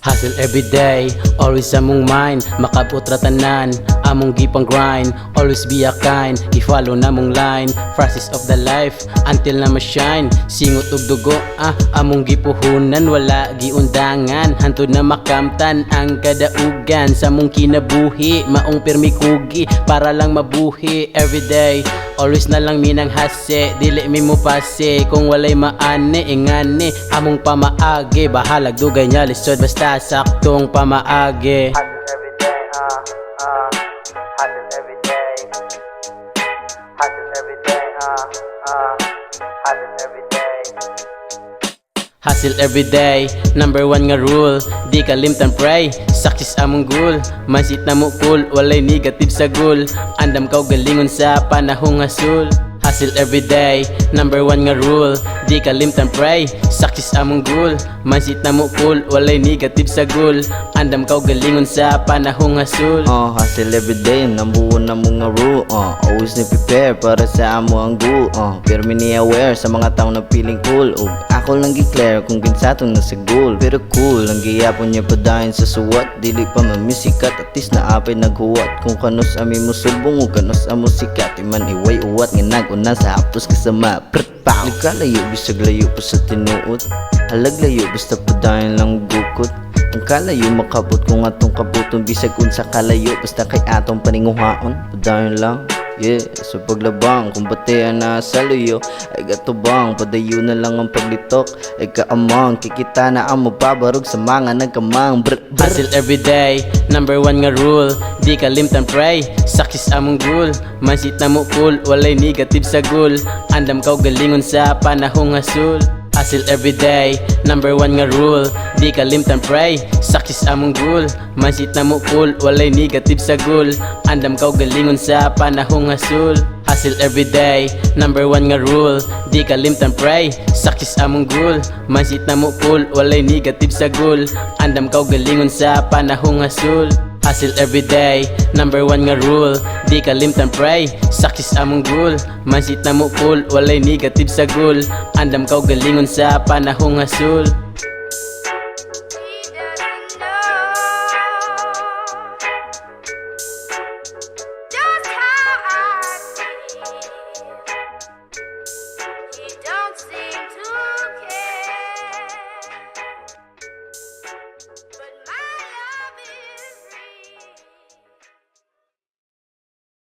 Hustle everyday, always among mind. Makabutra tanan, among gipang grind. Always be a kind, i-follow na mong line. Phrases of the life, until na ma-shine. Singot ug dugo, among gipuhunan. Wala giundangan, hantod na makamtan ang kadaugan. Sa mong kinabuhi, maong pirmi kugi. Para lang mabuhi, everyday. Always na lang minang hase, dili mi mo pase. Kung walay maane, ingane, among pamaagi. Bahalag dugay nya lisod, basta saktong pamaagi. Hustle everyday, hustle everyday. Hustle everyday, hustle everyday. Hustle everyday, number one nga rule. Di kalimtan pray, success among goal. Mansit na mo cool, walay negative sa goal. Andam kaw galingon sa panahong asul. Hustle everyday, number one nga rule. Di kalimtan pray, success among goal. Mansit na mo cool, walay negative sa goal. Andam kaw galingon sa panahong asul. Hustle everyday, nambuo na mo nga rule. Always na prepare para sa amo ang goal. Pero mini aware sa mga tao na feeling cool. Ako lang gi-clear kung ginsatong nasa goal. Pero cool, ang giyapon niya pa dahil sa suwat. Dili pa mamisikat, at least na apay naghuwat. Kung kanos ami mo sulbong o kanos amo sikat. Iman iway uwat nga nag-una sa haptos kasama. Nagkalayo, bisag layo pa sa tinuot. Halag layo, basta pa dahil lang gukot. Ang kalayo makabot kung atong kabuton. Bisag unsa kalayo, basta kay atong paninguhaon. Padayon lang, yeah, so paglabang. Kung batean na sa luyo, ay gatubang. Padayo na lang ang paglitok, ay kaamang. Kikita na ang mababarog sa mga nagkamang. Hustle everyday, number one nga rule. Di kalimtan pray, success among goal. Mansit na mo cool, walay negative sa goal. Andam kaw galingon sa panahong asul. Hustle everyday, number one nga rule. Di kalimtan pray, success among goal. Mansit na mo cool, walay negative sa goal. Andam kaw galingon sa panahong asul. Hustle everyday, number one nga rule. Di kalimtan pray, success among goal. Mansit na mo cool, walay negative sa goal. Andam kaw galingon sa panahong asul. Hustle everyday, number one nga rule. Di kalimtan pray, success among goal. Mansit na mo cool, walay negative sa goal. Andam kaw galingon sa panahong asul.